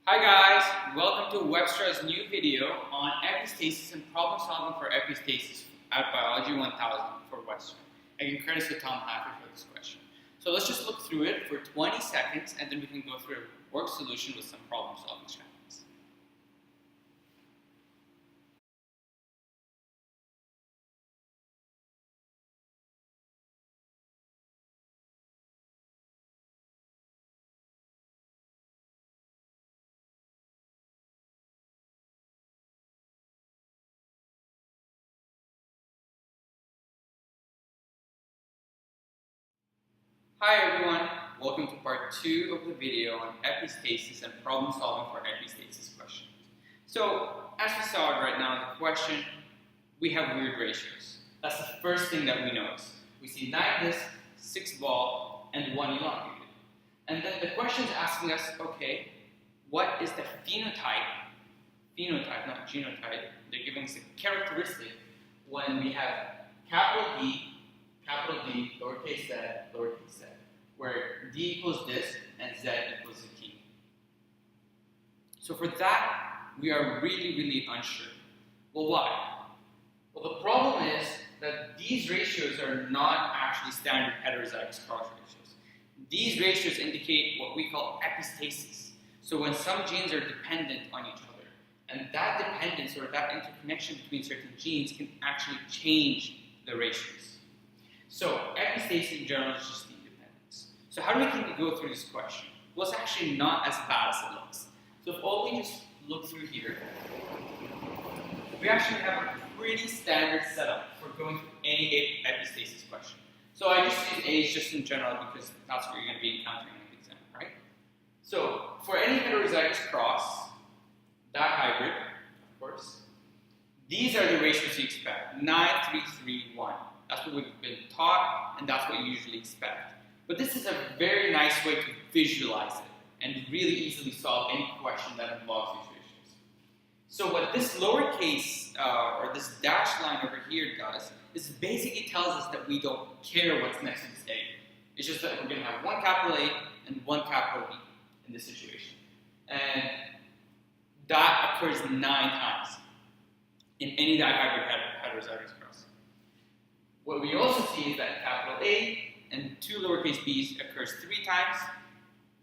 Hi guys, welcome to WebStraw's new video on epistasis and problem solving for epistasis at Biology 1000 for WebStraw. I can credit to Tom Haffey for this question. So let's just look through it for 20 seconds and then we can go through a work solution with some problem solving strategies. Hi everyone, welcome to part 2 of the video on epistasis and problem solving for epistasis questions. So, as we saw right now in the question, we have weird ratios. That's the first thing that we notice. We see 9 disc, 6 ball, and 1 elongated. And then the question is asking us, okay, what is the phenotype, not genotype, they're giving us a characteristic when we have capital D, lowercase z, where D equals this and Z equals a T. So for that, we are really unsure. Well, why? Well, the problem is that these ratios are not actually standard heterozygous cross ratios. These ratios indicate what we call epistasis. So when some genes are dependent on each other, and that dependence or that interconnection between certain genes can actually change the ratios. So epistasis in general is just the independence. So how do we go through this question? Well, it's actually not as bad as it looks. So if all we just look through here, we actually have a pretty standard setup for going through any epistasis question. So I just use A's just in general because that's what you're going to be encountering in the exam, right? So for any heterozygous cross, that hybrid, of course, these are the ratios you expect, 9, 3, 3, 1. That's what we've been taught, and that's what you usually expect. But this is a very nice way to visualize it and really easily solve any question that involves these ratios. So what this lowercase, or this dashed line over here does, is basically tells us that we don't care what's next to this A. It's just that we're going to have one capital A and one capital B in this situation. And that occurs 9 times in any dihybrid heterozygous cross. What we also see is that capital A and 2 lowercase b's occurs 3 times,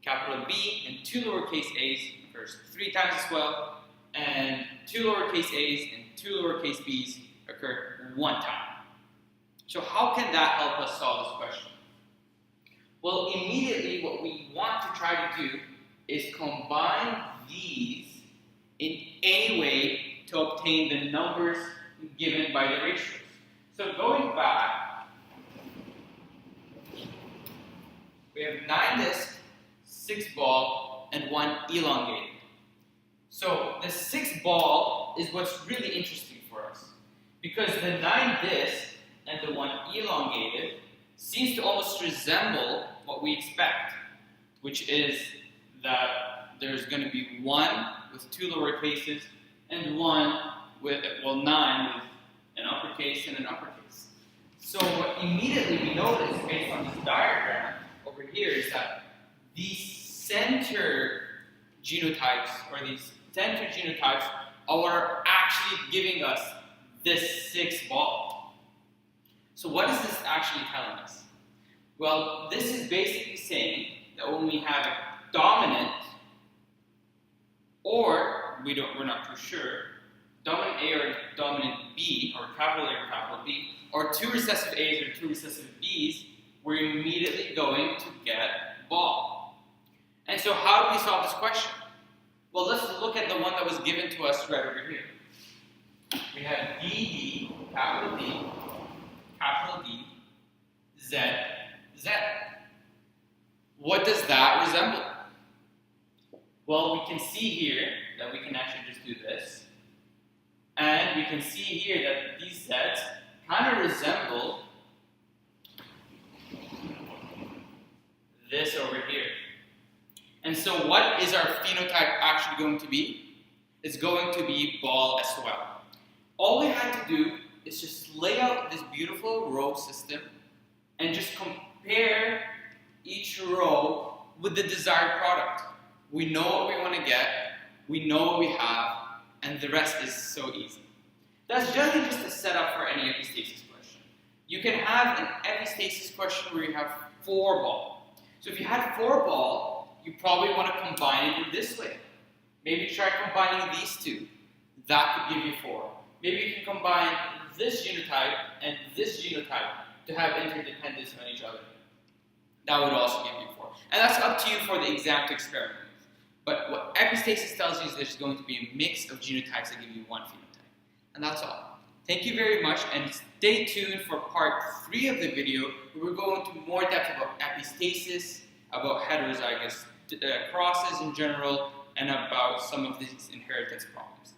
capital B and 2 lowercase a's occurs 3 times as well, and 2 lowercase a's and 2 lowercase b's occur 1 time. So how can that help us solve this question? Well, immediately what we want to try to do is combine these in any way to obtain the numbers given by the ratios. So going back, we have 9 disc, 6 ball, and 1 elongated. So the 6 ball is what's really interesting for us because the 9 disc and the 1 elongated seems to almost resemble what we expect, which is that there's going to be 1 with 2 lower cases and 1 with, 9 with an uppercase and an uppercase. So what immediately we notice based on this diagram over here is that these center genotypes are actually giving us this 6 ball. So what is this actually telling us? Well, this is basically saying that when we have a dominant, or we're not too sure, dominant A or dominant B, or capital A or capital B, or 2 recessive A's or 2 recessive B's, we're immediately going to get ball. And so how do we solve this question? Well, let's look at the one that was given to us right over here. We have D, capital D, Z, Z. What does that resemble? Well, we can see here that we can actually just do this. And we can see here that these Z's kind of resemble this over here. And so what is our phenotype actually going to be? It's going to be ball as well. All we had to do is just lay out this beautiful row system and just compare each row with the desired product. We know what we want to get, we know what we have, and the rest is so easy. That's generally just a setup for any epistasis question. You can have an epistasis question where you have 4 ball. So if you had 4 ball, you probably want to combine it in this way. Maybe try combining these 2. That could give you 4. Maybe you can combine this genotype and this genotype to have interdependence on each other. That would also give you 4. And that's up to you for the exam to experiment with. But what epistasis tells you is there's going to be a mix of genotypes that give you 1 phenotype. And that's all. Thank you very much, and stay tuned for part 3 of the video, where we're going into more depth about epistasis, about heterozygous crosses in general, and about some of these inheritance problems.